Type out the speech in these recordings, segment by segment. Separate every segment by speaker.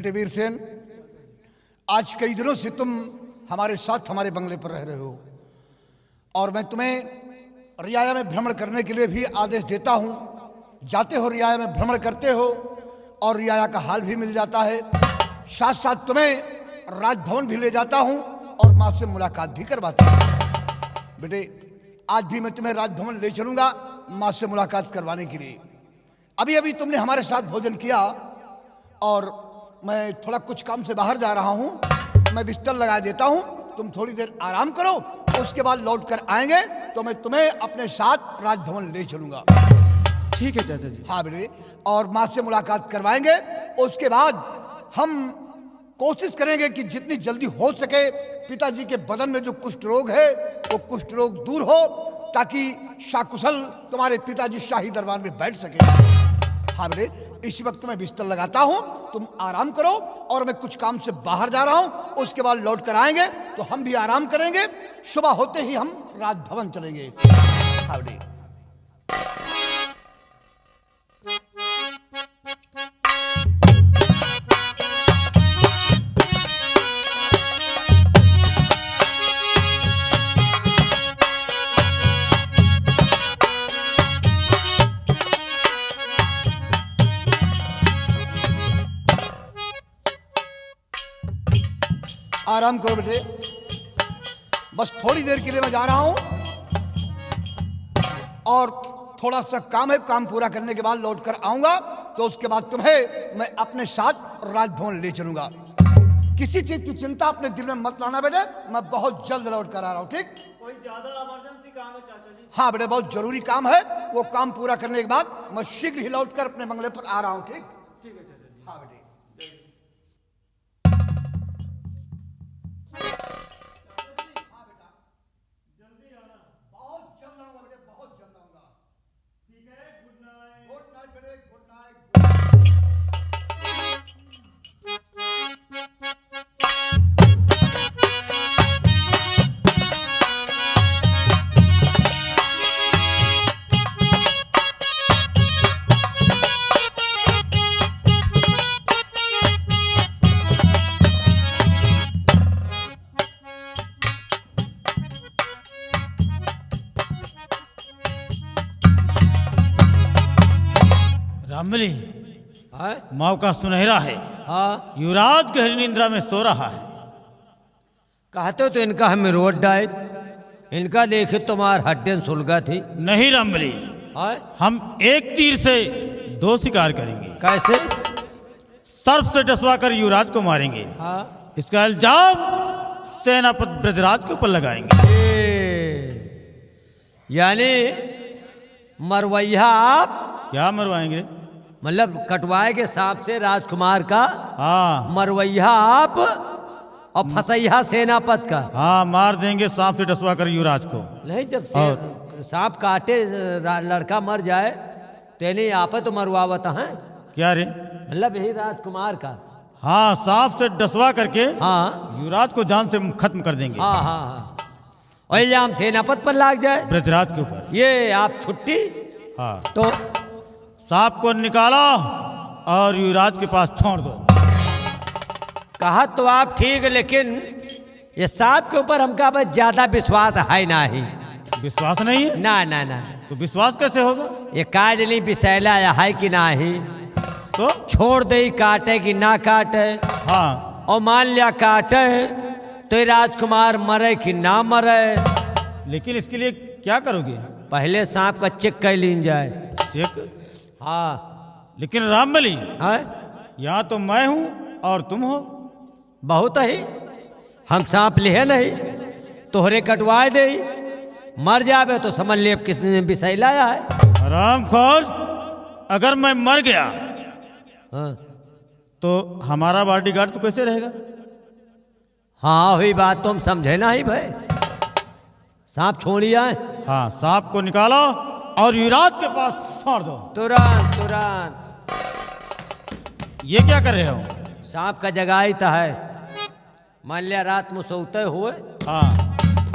Speaker 1: बेटे वीरसेन, आज कई दिनों से तुम हमारे साथ हमारे बंगले पर रह रहे हो और मैं तुम्हें रियाया में भ्रमण करने के लिए भी आदेश देता हूं। जाते हो रियाया में भ्रमण करते हो और रियाया का हाल भी मिल जाता है। साथ साथ तुम्हें राजभवन भी ले जाता हूं और माँ से मुलाकात भी करवाता हूं। बेटे आज भी मैं तुम्हें राजभवन ले चलूंगा माँ से मुलाकात करवाने के लिए। अभी अभी तुमने हमारे साथ भोजन किया और मैं थोड़ा कुछ काम से बाहर जा रहा हूं। मैं बिस्तर लगा देता हूं, तुम थोड़ी देर आराम करो, उसके बाद लौट कर आएंगे तो मैं तुम्हें अपने साथ राजभवन ले चलूंगा।
Speaker 2: ठीक है चाचा जी।
Speaker 1: हाँ बेटे, और माँ से मुलाकात करवाएंगे। उसके बाद हम कोशिश करेंगे कि जितनी जल्दी हो सके पिताजी के बदन में जो कुष्ठ रोग है वो कुष्ठ रोग दूर हो, ताकि शाकुशल तुम्हारे पिताजी शाही दरबार में बैठ सके। हाँ बेटे, इसी वक्त मैं बिस्तर लगाता हूं, तुम आराम करो और मैं कुछ काम से बाहर जा रहा हूं। उसके बाद लौट कर आएंगे तो हम भी आराम करेंगे। सुबह होते ही हम राजभवन चलेंगे। हाँ बेटे। आराम करो बेटे, बस थोड़ी देर के लिए मैं जा रहा हूं और थोड़ा सा काम है, काम पूरा करने के बाद लौट कर आऊंगा तो उसके बाद तुम्हें मैं अपने साथ राजभवन ले चलूंगा। किसी चीज की चिंता अपने दिल में मत लाना बेटे, मैं बहुत जल्द लौट कर आ रहा हूं। ठीक?
Speaker 2: कोई ज्यादा इमरजेंसी काम है चाचा जी?
Speaker 1: हाँ बेटे, बहुत जरूरी काम है, वो काम पूरा करने के बाद मैं शीघ्र ही लौट कर अपने बंगले पर आ रहा हूं। ठीक?
Speaker 2: ठीक है चाचा जी।
Speaker 1: हाँ बेटे।
Speaker 3: रामबली,
Speaker 2: हाँ
Speaker 3: मौका सुनहरा है।
Speaker 2: हाँ,
Speaker 3: युवराज गहरी निंद्रा में सो रहा है।
Speaker 2: कहते हो तो इनका हमें रोड डाइट, इनका देखे तुम्हार हड्डियां सुलगा थी।
Speaker 3: नहीं रामबली,
Speaker 2: हाँ,
Speaker 3: हम एक तीर से दो शिकार करेंगे।
Speaker 2: कैसे?
Speaker 3: सर्प से डसवा कर युवराज को मारेंगे।
Speaker 2: हाँ,
Speaker 3: इसका इल्जाम सेनापति ब्रजराज के ऊपर लगाएंगे।
Speaker 2: यानी मरवैया आप
Speaker 3: क्या मरवाएंगे?
Speaker 2: मतलब कटवाएंगे सांप से राजकुमार का,
Speaker 3: हाँ
Speaker 2: मरवैया आप और फसैया सेनापत का।
Speaker 3: हाँ, मार देंगे सांप से डसवा कर युवराज को।
Speaker 2: नहीं, जब सांप काटे लड़का मर जाए तो नहीं आप तो मरवावत हैं।
Speaker 3: क्या रे?
Speaker 2: मतलब यही राजकुमार का।
Speaker 3: हाँ, सांप से डसवा करके
Speaker 2: हाँ
Speaker 3: युवराज को जान से खत्म कर देंगे।
Speaker 2: हाँ हाँ हाँ, और इल्जाम सेनापत पर लाग जाए,
Speaker 3: ब्रजराज के ऊपर।
Speaker 2: ये आप छुट्टी।
Speaker 3: हाँ,
Speaker 2: तो
Speaker 3: सांप को निकालो और युवराज के पास छोड़ दो।
Speaker 2: कहा तो आप ठीक, लेकिन ये सांप के ऊपर हमका बस ज्यादा विश्वास है नहीं।
Speaker 3: विश्वास नहीं है
Speaker 2: ना ना ना,
Speaker 3: तो विश्वास कैसे होगा?
Speaker 2: ये काजली बिसैला है कि नहीं,
Speaker 3: तो
Speaker 2: छोड़ दे काटे कि ना काटे।
Speaker 3: हाँ,
Speaker 2: और मान लिया काटे तो ये राजकुमार मरे कि ना मरे।
Speaker 3: लेकिन इसके लिए क्या करोगे?
Speaker 2: पहले सांप का चेक कर लीन जाए।
Speaker 3: चेक?
Speaker 2: हाँ,
Speaker 3: लेकिन रामबली,
Speaker 2: है
Speaker 3: यहाँ तो मैं हूँ और तुम हो।
Speaker 2: बहुत ही हम सांप लिहे नहीं, तोहरे कटवाए दे, मर जावे तो समझ ले किसने विषय लाया है।
Speaker 3: रामखोर, अगर मैं मर गया
Speaker 2: हाँ
Speaker 3: तो हमारा बॉडीगार्ड तो कैसे रहेगा?
Speaker 2: हाँ, हुई बात तो हम समझे ना ही भाई। सांप छोड़िया है।
Speaker 3: हाँ, सांप को निकालो और युवराज के पास छोड़ दो।
Speaker 2: तुरंत तुरंत।
Speaker 3: ये क्या कर रहे हो?
Speaker 2: सांप का जगह ही तो है, मान लिया रात में सोते हुए।
Speaker 3: हाँ,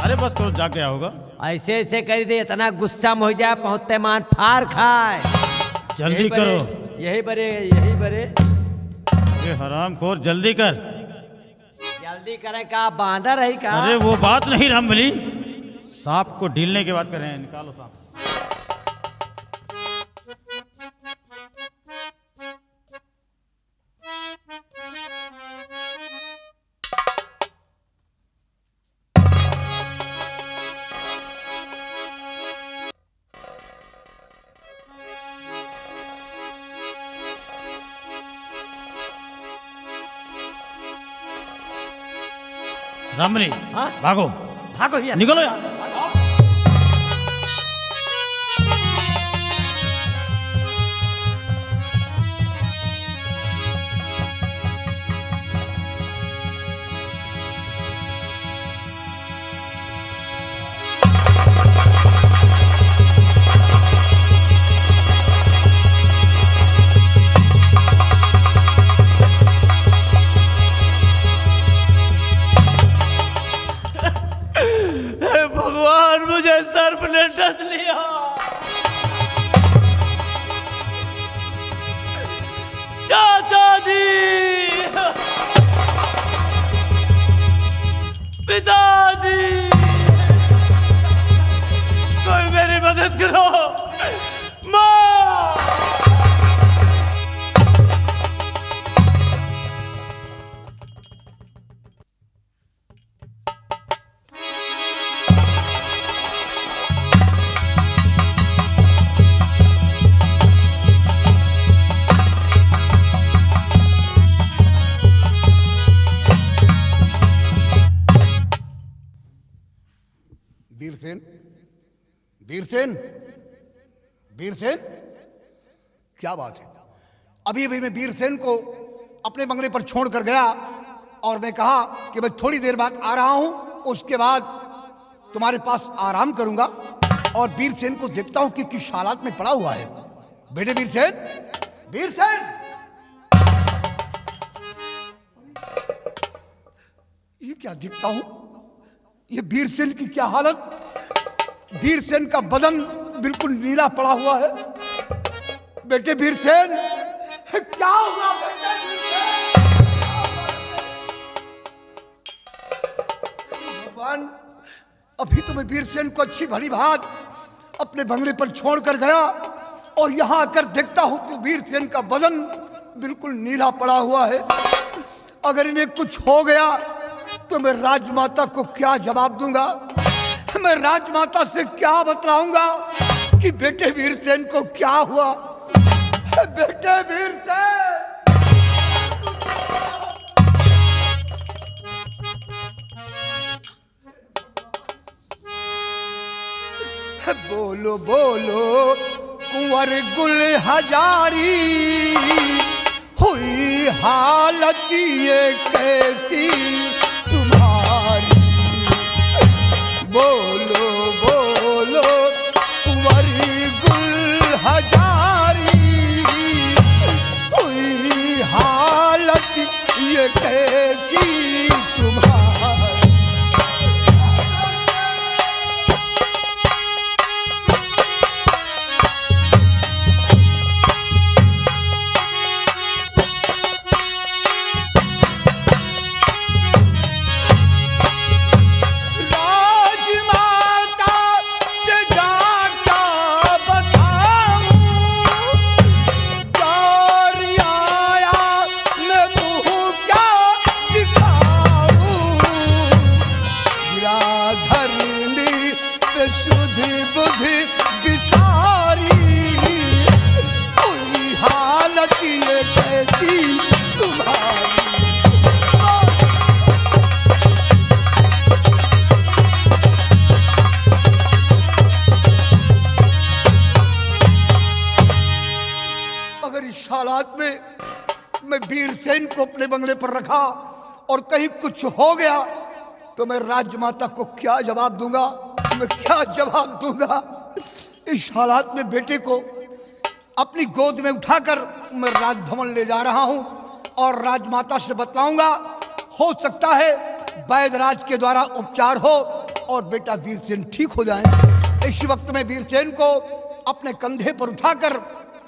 Speaker 3: अरे बस करो, जा गया होगा।
Speaker 2: ऐसे ऐसे कर दे, इतना गुस्सा में हो जाए पहुंचते मान फार खाए।
Speaker 3: जल्दी करो।
Speaker 2: यही बरे
Speaker 3: अरे हरामखोर जल्दी कर।
Speaker 2: जल्दी करे का बांदर है का?
Speaker 3: अरे वो बात नहीं रामबली, सांप को ढीलने की बात कर रहे हैं। निकालो सांप। रामबली
Speaker 2: हाँ?
Speaker 3: भागो,
Speaker 2: भागो यार।
Speaker 3: निकलो यार।
Speaker 2: भगवान मुझे सर्प ने डस लिया। चाचा जी, पिताजी, कोई मेरी मदद करो। माँ,
Speaker 1: वीरसेन, वीरसेन, वीरसेन, क्या बात है? अभी अभी मैं वीरसेन को अपने बंगले पर छोड़ कर गया और मैं कहा कि मैं थोड़ी देर बाद आ रहा हूं, उसके बाद तुम्हारे पास आराम करूंगा। और वीरसेन को देखता हूं कि किस हालात में पड़ा हुआ है। बेटे वीरसेन, वीरसेन, ये क्या देखता हूं? ये वीरसेन की क्या हालत? वीरसेन का बदन बिल्कुल नीला पड़ा हुआ है। बेटे वीरसेन, क्या हुआ बेटे वीरसेन? भगवान, अभी तो मैं वीरसेन को अच्छी भली बात अपने बंगले पर छोड़ कर गया और यहां आकर देखता हूं तो वीरसेन का बदन बिल्कुल नीला पड़ा हुआ है। अगर इन्हें कुछ हो गया तो मैं राजमाता को क्या जवाब दूंगा? मैं राजमाता से क्या बतलाऊंगा कि बेटे वीरसेन को क्या हुआ? बेटे वीरसेन, बोलो बोलो कुंवर गुल हजारी, हुई हालत ये कैसी तुम्हारी? बोलो बोलो कुंवरी गुल हजारी, हुई हालत ये कैसी तुम्हारी? हालात में मैं वीरसेन को अपने बंगले पर रखा और कहीं कुछ हो गया तो मैं राजमाता को क्या जवाब दूंगा? मैं क्या जवाब दूंगा? इस हालात में बेटे को अपनी गोद में उठाकर मैं राजभवन ले जा रहा हूं और राजमाता से बतलाऊंगा। हो सकता है वैद्यराज के द्वारा उपचार हो और बेटा वीरसेन ठीक हो जाए। इसी वक्त में वीरसेन को अपने कंधे पर उठाकर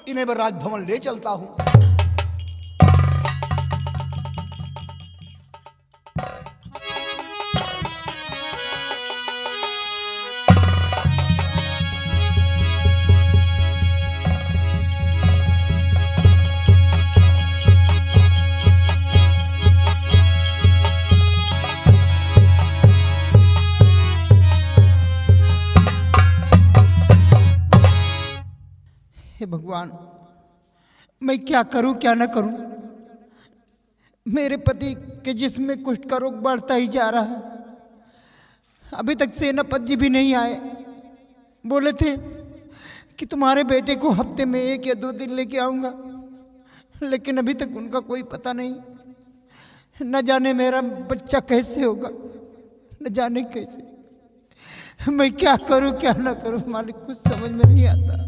Speaker 1: इन्हें मैं राजभवन ले चलता हूं।
Speaker 4: भगवान, मैं क्या करूं क्या ना करूं। मेरे पति के जिस्म में कुष्ठ का रोग बढ़ता ही जा रहा है। अभी तक सेनापति जी भी नहीं आए। बोले थे कि तुम्हारे बेटे को हफ्ते में 1 या 2 दिन लेके आऊंगा, लेकिन अभी तक उनका कोई पता नहीं। न जाने मेरा बच्चा कैसे होगा, न जाने कैसे। मैं क्या करूं क्या ना करूं मालिक, कुछ समझ में नहीं आता।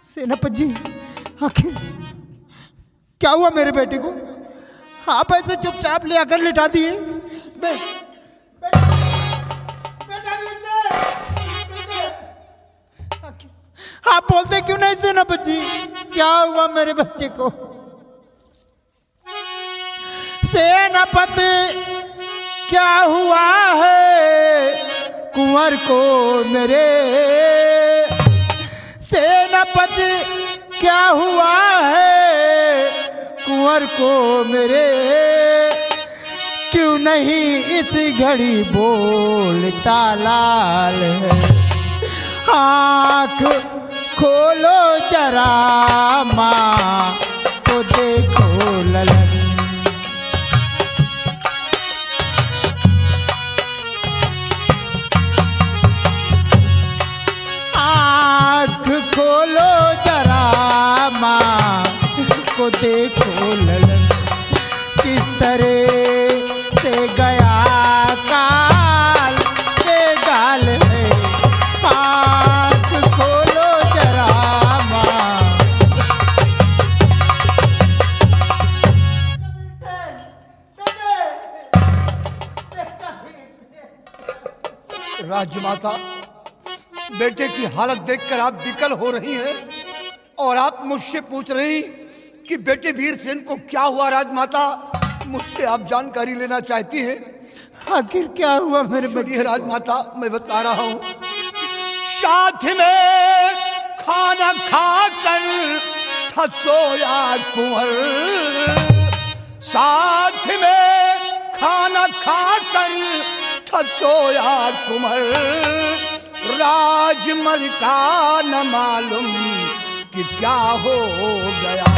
Speaker 4: सेनापति जी, आखिर क्या हुआ मेरे बेटे को? आप ऐसे चुपचाप ले आकर लिटा दिए। आप बोलते क्यों नहीं सेनापति जी? क्या हुआ मेरे बच्चे को? सेनापति, क्या हुआ है कुंवर को मेरे? सेनापति, क्या हुआ है कुंवर को मेरे? क्यों नहीं इस घड़ी बोलता लाल है? आँख खोलो जरा माँ को देखो ललन। खोलो जरा माँ को देखो ललन, किस तरह से गया काल के गाल है। आँख खोलो जरा माँ।
Speaker 1: राजमाता, बेटे की हालत देखकर आप विकल हो रही हैं और आप मुझसे पूछ रही कि बेटे वीरसेन को क्या हुआ। राजमाता, मुझसे आप जानकारी लेना चाहती हैं।
Speaker 4: आखिर क्या हुआ मेरे
Speaker 1: बेटे? राजमाता, मैं बता रहा हूं। साथ में खाना खाकर था सोया कुंवर, साथ में खाना खाकर था सोया कुंवर। राजमल का न मालूम कि क्या हो गया,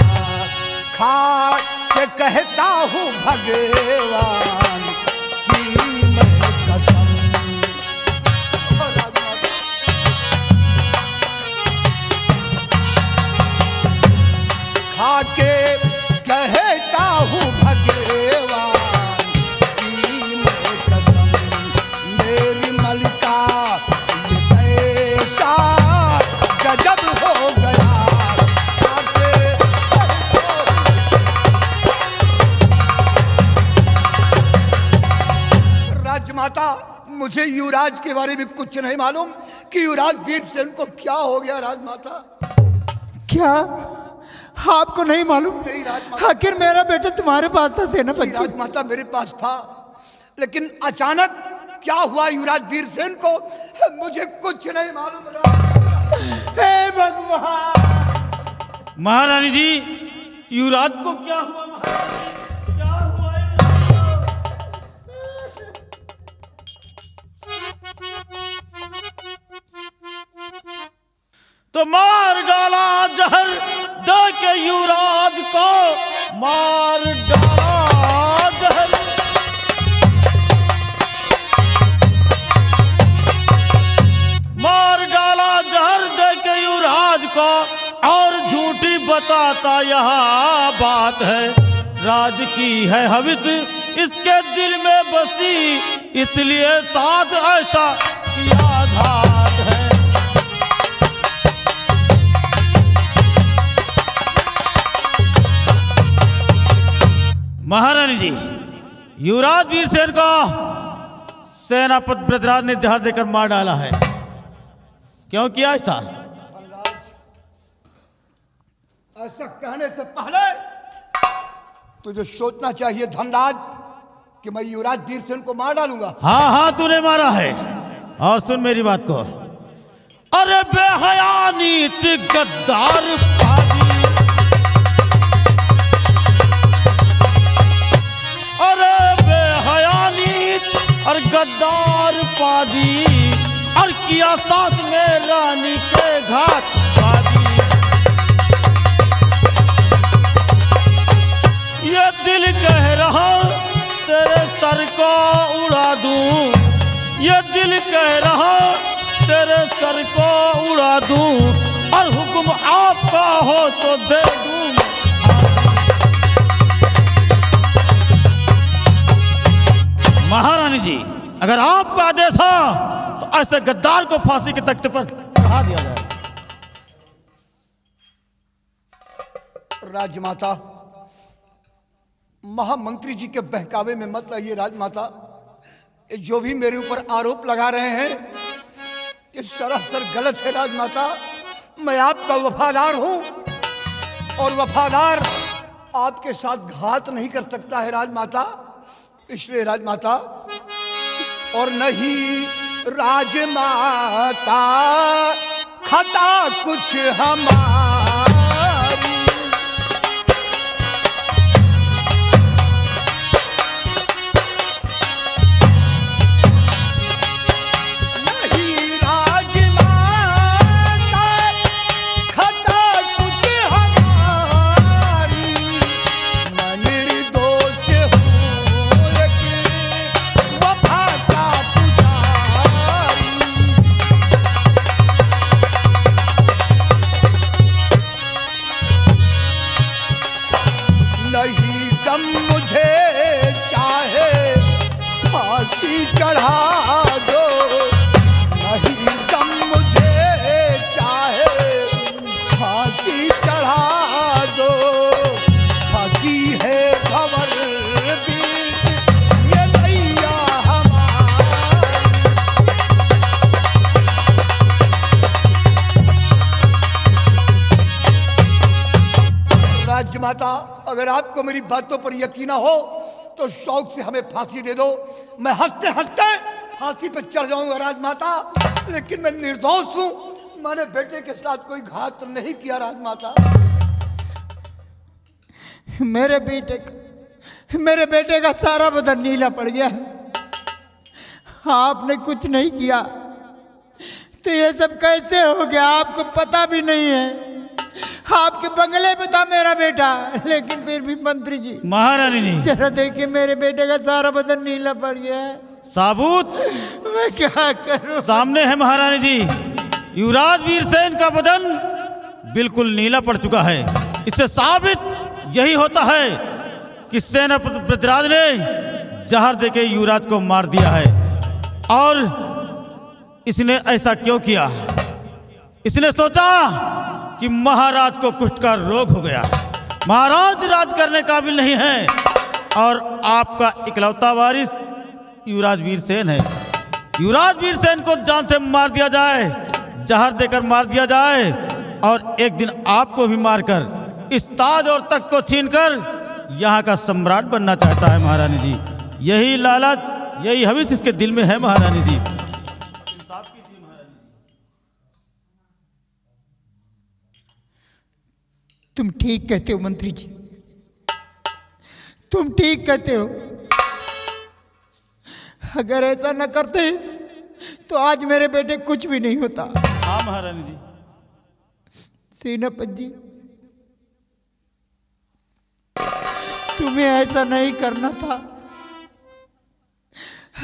Speaker 1: खा के कहता हूँ भगवान की मैं कसम। खा के कहता हूँ भगवान की मैं कसम, मेरी मलिका गजब हो गया। राजमाता, मुझे युवराज के बारे में कुछ नहीं मालूम कि युवराज वीरसेन को क्या हो गया। राजमाता,
Speaker 4: क्या आपको नहीं मालूम?
Speaker 1: नहीं राजमाता।
Speaker 4: आखिर मेरा बेटा तुम्हारे पास था सेनापति?
Speaker 1: राजमाता, मेरे पास था, लेकिन अचानक क्या हुआ युवराज वीरसेन को, मुझे कुछ नहीं मालूम।
Speaker 4: हे भगवान!
Speaker 3: महारानी जी, युवराज को क्या हुआ? महारानी, क्या हुआ? तो मार डाला जहर दे के युवराज को, मार डाला जहर। मार डाला जहर दे के युवराज को, और झूठी बताता यह बात है। राज की है हविस इसके दिल में बसी, इसलिए साथ ऐसा किया घात है। महारानी जी, युवराज वीरसेन को सेनापति ब्रजराज ने जहर देकर मार डाला है। क्यों किया ऐसा?
Speaker 1: ऐसा कहने से पहले तुझे सोचना चाहिए धनराज कि मैं युवराज वीरसेन को मार डालूंगा।
Speaker 3: हाँ हाँ, तूने मारा है। और सुन मेरी बात को, अरे बेहया नीच गद्दार पाजी, अरे बेहयानी और गद्दार पाजी और किया साथ में रानी के घात पाजी। ये दिल कह रहा तेरे सर को उड़ा दूं, ये दिल कह रहा तेरे सर को उड़ा दूं और हुक्म आपका हो तो दे दूं। महारानी जी, अगर आपका आदेश हो तो ऐसे गद्दार को फांसी के तख्ते पर चढ़ा दिया जाए।
Speaker 1: राजमाता, महामंत्री जी के बहकावे में मत आइए। राजमाता, जो भी मेरे ऊपर आरोप लगा रहे हैं ये सरासर गलत है। राजमाता, मैं आपका वफादार हूं और वफादार आपके साथ घात नहीं कर सकता है राजमाता। इसलिए राजमाता, और नहीं राजमाता खता कुछ हमारी, नहीं राजमाता खता कुछ हमारी, मैं निर्दोष हूँ लेकिन वफा का पुजारी। नहीं गम मुझे चाहे फांसी चढ़ा दो, नहीं गम मुझे चाहे फांसी चढ़ा दो, फांसी है भंवर बीत ये नैया हमारी। राजमाता, अगर आपको मेरी बातों पर यकीन हो तो शौक से हमें फांसी दे दो। मैं हंसते हंसते फांसी पर चढ़ जाऊंगा राजमाता, लेकिन मैं निर्दोष हूं। मैंने बेटे के साथ कोई घात नहीं किया राजमाता।
Speaker 4: मेरे बेटे का सारा बदन नीला पड़ गया है। आपने कुछ नहीं किया तो ये सब कैसे हो गया? आपको पता भी नहीं है। आपके बंगले पे था मेरा बेटा, लेकिन फिर भी मंत्री जी,
Speaker 3: महारानी जी,
Speaker 4: जरा देखिए मेरे बेटे का सारा बदन नीला पड़ गया है।
Speaker 3: साबूत
Speaker 4: मैं क्या करूं?
Speaker 3: सामने है महारानी जी। युवराज वीरसेन का बदन बिल्कुल नीला पड़ चुका है। इससे साबित यही होता है कि सेनापति पृथ्वीराज ने जहर देके युवराज को मार दिया है। और इसने ऐसा क्यों किया? इसने सोचा कि महाराज को कुष्ठ का रोग हो गया, महाराज राज करने काबिल नहीं है और आपका इकलौता वारिस युवराज वीरसेन है। युवराज वीरसेन को जान से मार दिया जाए, जहर देकर मार दिया जाए और एक दिन आपको भी मारकर इस ताज और तख्त को छीनकर यहाँ का सम्राट बनना चाहता है महारानी जी। यही लालच, यही हविस इसके दिल में है महारानी जी।
Speaker 4: तुम ठीक कहते हो मंत्री जी, तुम ठीक कहते हो। अगर ऐसा न करते तो आज मेरे बेटे कुछ भी नहीं होता।
Speaker 3: हाँ महारानी जी।
Speaker 4: सेनापति जी, तुम्हें ऐसा नहीं करना था।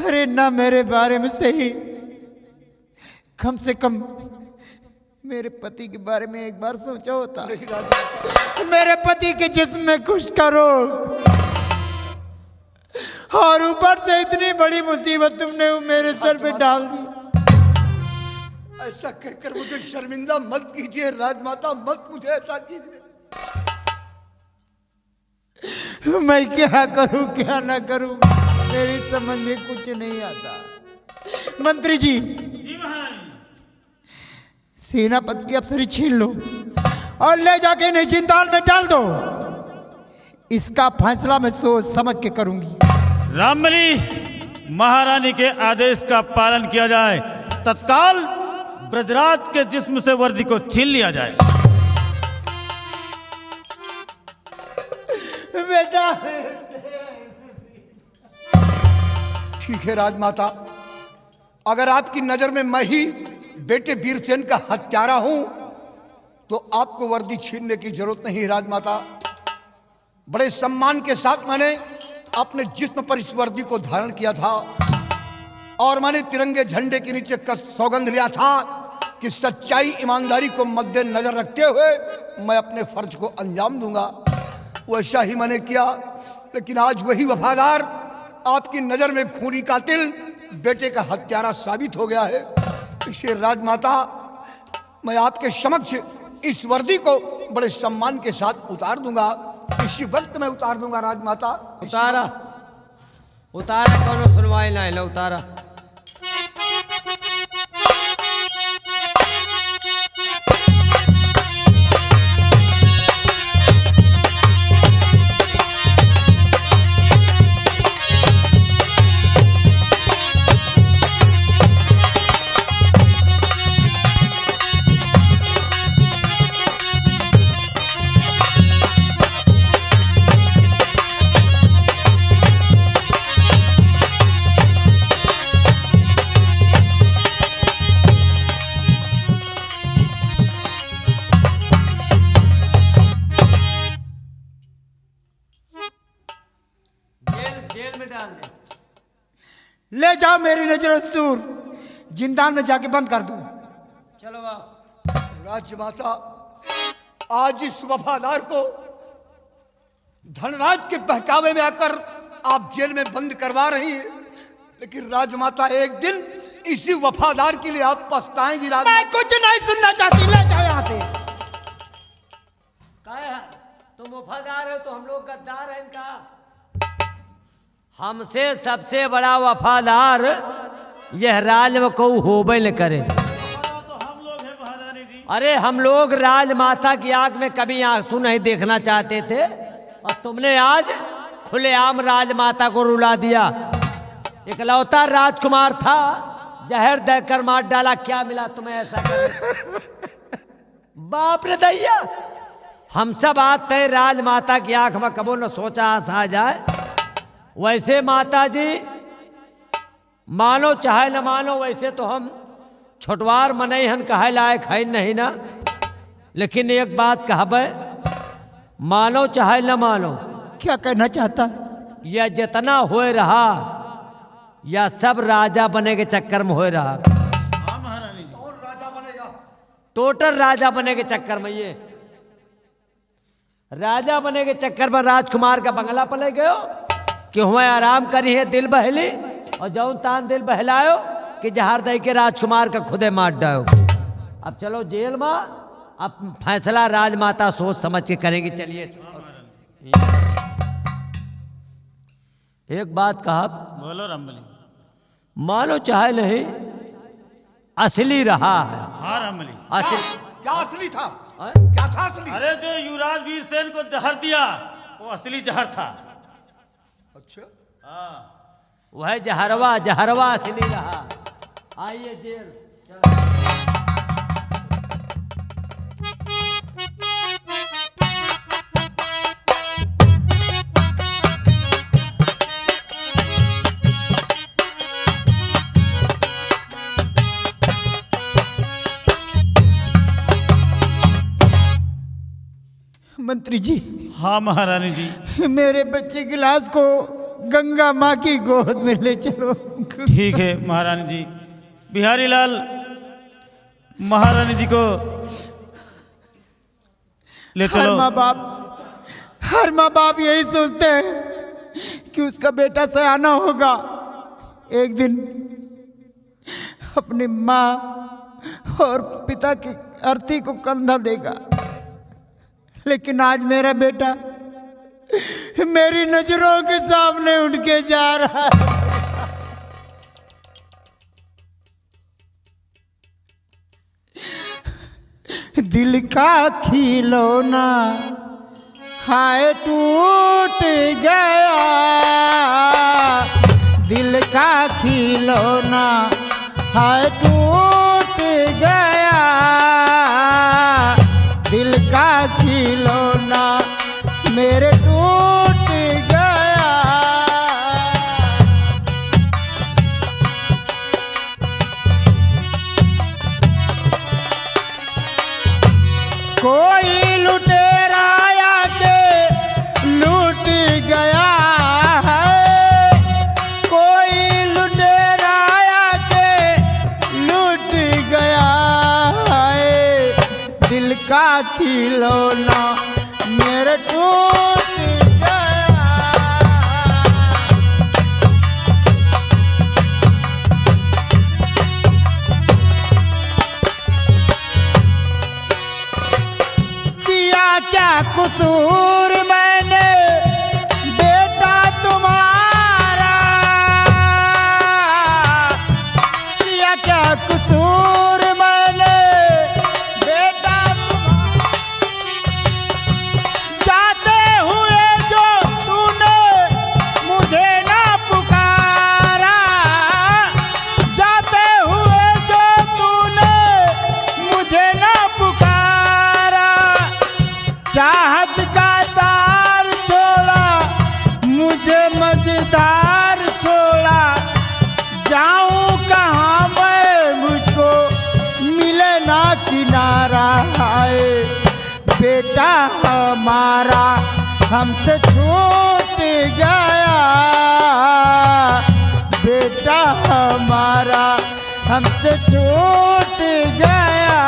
Speaker 4: अरे ना, मेरे बारे में सही, कम से कम मेरे पति के बारे में एक बार सोचा होता। मेरे पति के जिस्म में कुष्ठ का रोग और ऊपर से इतनी बड़ी मुसीबत तुमने मेरे सर पे डाल दी।
Speaker 1: ऐसा कहकर मुझे शर्मिंदा मत कीजिए राजमाता, मत मुझे ऐसा कीजिए।
Speaker 4: मैं क्या करूं क्या ना करूं, मेरी समझ में कुछ नहीं आता। मंत्री जी, सेनापति की अफसरी छीन लो और ले जाके इन्हें जिंदाल में डाल दो। इसका फैसला मैं सोच समझ के करूंगी।
Speaker 3: रामबली, महारानी के आदेश का पालन किया जाए। तत्काल ब्रजराज के जिस्म से वर्दी को छीन लिया जाए।
Speaker 4: बेटा,
Speaker 1: ठीक है राजमाता, अगर आपकी नजर में मैं ही बेटे वीरसेन का हत्यारा हूं तो आपको वर्दी छीनने की जरूरत नहीं राजमाता। बड़े सम्मान के साथ मैंने अपने जिस्म पर इस वर्दी को धारण किया था और मैंने तिरंगे झंडे के नीचे सौगंध लिया था कि सच्चाई ईमानदारी को मद्देनजर रखते हुए मैं अपने फर्ज को अंजाम दूंगा। वैसा ही मैंने किया, लेकिन आज वही वफादार आपकी नजर में खूनी कातिल बेटे का हत्यारा साबित हो गया है। इसलिए राजमाता, मैं आपके समक्ष इस वर्दी को बड़े सम्मान के साथ उतार दूंगा। इसी वक्त मैं उतार दूंगा राजमाता।
Speaker 2: उतारा उतारा, कोनो सुनवाई ना है, उतारा। जेल में डाल दे।
Speaker 4: ले जाओ मेरी नजरों से दूर, जिंदान में जाके बंद कर दो।
Speaker 2: चलो आओ।
Speaker 1: राजमाता, आज इस वफादार को धनराज के बहकावे में आकर आप जेल में बंद करवा रही हैं, लेकिन राजमाता एक दिन इसी वफादार के लिए आप पछताएंगी।
Speaker 4: मैं कुछ नहीं सुनना चाहती, ले जाओ यहाँ से।
Speaker 2: क्या तुम वफादार हो तो हम लोग गद्दार हैं इनका? हमसे सबसे बड़ा वफादार यह राज में को होबे न करे।
Speaker 3: तो हम लोग हैं महारानी जी।
Speaker 2: अरे हम लोग राजमाता की आंख में कभी आंसू नहीं देखना चाहते थे, और तुमने आज खुलेआम राजमाता को रुला दिया। इकलौता राजकुमार था, जहर देकर मार डाला, क्या मिला तुम्हें ऐसा कर? बाप रे दैया, हम सब आज तय राजमाता की आंख में कबो न सोचा आंस आ जाए। वैसे माता जी, मानो चाहे न मानो, वैसे तो हम छोटवार मनई हन कहे लायक है नहीं ना, लेकिन एक बात कहबे, मानो चाहे न मानो,
Speaker 4: क्या कहना चाहता?
Speaker 2: यह जितना होए रहा या सब राजा बने के चक्कर में होए रहा।
Speaker 3: हाँ महारानी जी।
Speaker 1: कौन राजा बनेगा?
Speaker 2: टोटल राजा बने के चक्कर में, ये राजा बने के चक्कर में राजकुमार का बंगला पले गयो कि हुए आराम करी है दिल बहली, और जौन तान दिल बहलायो कि जहार दे के राजकुमार का खुदे मार डायो। अब चलो जेल में, अब फैसला राजमाता सोच समझ के करेंगी। चलिए एक बात कहा,
Speaker 3: बोलो रामबली।
Speaker 2: मानो चाहे नहीं, असली रहा है।
Speaker 3: हाँ रामबली।
Speaker 2: असली
Speaker 1: क्या असली था?
Speaker 2: हाँ?
Speaker 1: क्या था असली?
Speaker 3: अरे जो युवराज वीरसेन को जहर दिया वो असली जहर था।
Speaker 1: अच्छा,
Speaker 2: वह जहरवा जहरवा असली रहा। आइए जेल चलो।
Speaker 4: मंत्री जी,
Speaker 3: हाँ महारानी जी।
Speaker 4: मेरे बच्चे की लाश को गंगा माँ की गोद में ले चलो।
Speaker 3: ठीक है महारानी जी। बिहारी लाल महारानी जी को ले चलो।
Speaker 4: हर माँ बाप यही सोचते हैं कि उसका बेटा सयाना होगा, एक दिन अपनी माँ और पिता की अर्थी को कंधा देगा। लेकिन आज मेरा बेटा मेरी नजरों के सामने उठ के जा रहा है। दिल का खिलौना हाय टूट गया, दिल का खिलौना हाय टूट गया, दिल का खिलौना मेरे टूट गया। का खिलौना मेरे टूट गया। किया क्या कसूर मैंने बेटा तुम्हारा, किया क्या कसूर मैंने बेटा तुम्हारा, जाते हुए जो तूने मुझे ना पुकारा, जाते हुए जो तूने मुझे ना पुकारा, चाहत का तार छोड़ा मुझे मजेदार छोड़ा, जाऊं कहाँ मैं मुझको मिले ना किनारा। हाय बेटा हमारा हमसे छूट गया, बेटा हमारा हमसे छूट गया।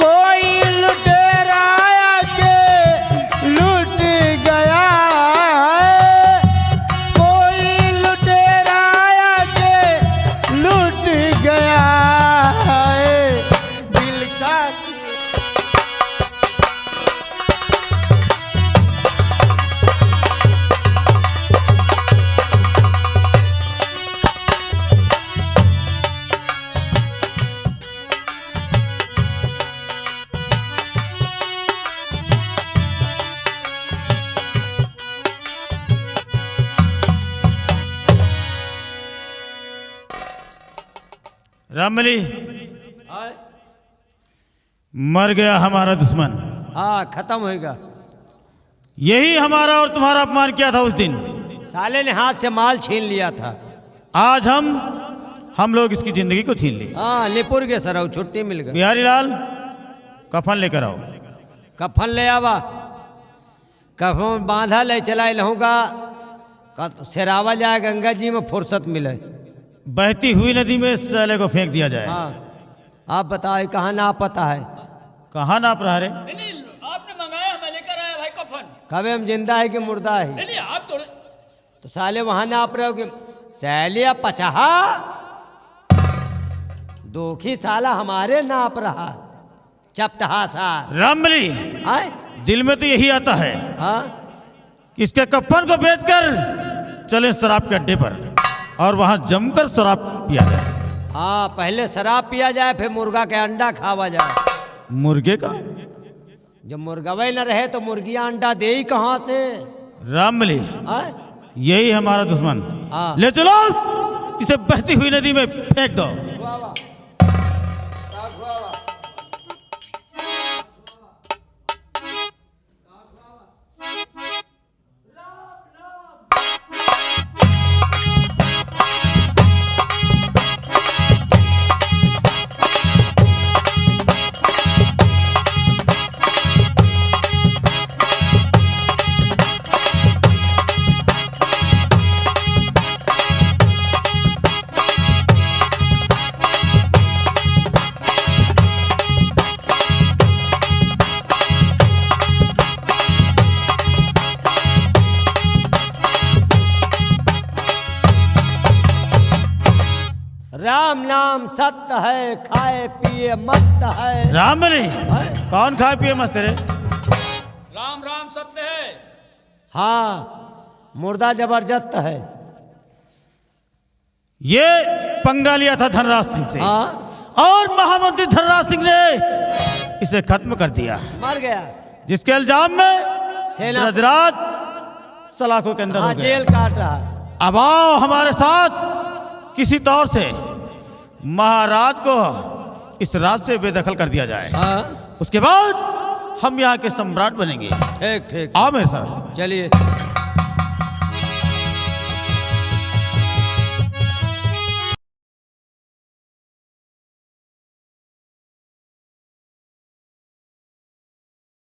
Speaker 4: कोई लुटेरा आके लूट गया है, कोई लुटेरा आके लूट गया है दिल का।
Speaker 3: रामबली, मर गया हमारा दुश्मन।
Speaker 2: हाँ, खत्म होएगा।
Speaker 3: यही हमारा और तुम्हारा अपमान किया था उस दिन।
Speaker 2: साले ने हाथ से माल छीन लिया था।
Speaker 3: आज हम लोग इसकी जिंदगी को छीन ली।
Speaker 2: हाँ, लिपुर के सराउ छुट्टी मिल गई।
Speaker 3: बिहारी लाल, कफन लेकर आओ।
Speaker 2: कफन ले आवा, कफन बांधा ले चला लहूँगा, सिरावा जाए गंगा जी में फुर्सत मिले।
Speaker 3: बहती हुई नदी में साले को फेंक दिया जाए।
Speaker 2: हाँ, आप बताए कहाँ ना पता है?
Speaker 3: कहाँ नाप रहा रे?
Speaker 5: नहीं, आपने मंगाया, मैं लेकर आया भाई कफन।
Speaker 2: कभी हम जिंदा है कि मुर्दा है?
Speaker 5: नहीं आप
Speaker 2: तो साले वहां नाप रहे हो कि सैलिया पचाहा दोखी साला हमारे नाप रहा चपटहा सार।
Speaker 3: रामबली,
Speaker 2: आए
Speaker 3: दिल में तो यही आता है
Speaker 2: हाँ,
Speaker 3: कि इसके कफन को बेचकर चले शराब के अड्डे पर और वहां जमकर शराब पिया जाए।
Speaker 2: हाँ, पहले शराब पिया जाए, फिर मुर्गा के अंडा खावा जाए।
Speaker 3: मुर्गे का?
Speaker 2: जब मुर्गवे न रहे तो मुर्गियां अंडा दे ही कहाँ से?
Speaker 3: रामबली,
Speaker 2: आए
Speaker 3: यही हमारा दुश्मन।
Speaker 2: हाँ।
Speaker 3: ले चलो, इसे बहती हुई नदी में फेंक दो।
Speaker 2: राम नाम सत्य है, खाए पिए मस्त है।
Speaker 3: रामबली, कौन खाए पिए मस्त रे?
Speaker 5: राम राम सत्य है।
Speaker 2: हाँ, मुर्दा जबरदस्त है।
Speaker 3: ये पंगा लिया था धनराज सिंह से।
Speaker 2: हाँ,
Speaker 3: और महामंत्री धनराज सिंह ने इसे खत्म कर दिया,
Speaker 2: मर गया।
Speaker 3: जिसके इल्जाम में
Speaker 2: सेना
Speaker 3: ब्रजराज सलाखों के अंदर
Speaker 2: हाँ,
Speaker 3: हो गया।
Speaker 2: जेल काट रहा है।
Speaker 3: अब आओ हमारे साथ, किसी तौर से महाराज को इस राज से बेदखल कर दिया जाए।
Speaker 2: हाँ,
Speaker 3: उसके बाद हम यहाँ के सम्राट बनेंगे।
Speaker 2: ठीक ठीक,
Speaker 3: आओ मेरे साथ।
Speaker 2: चलिए।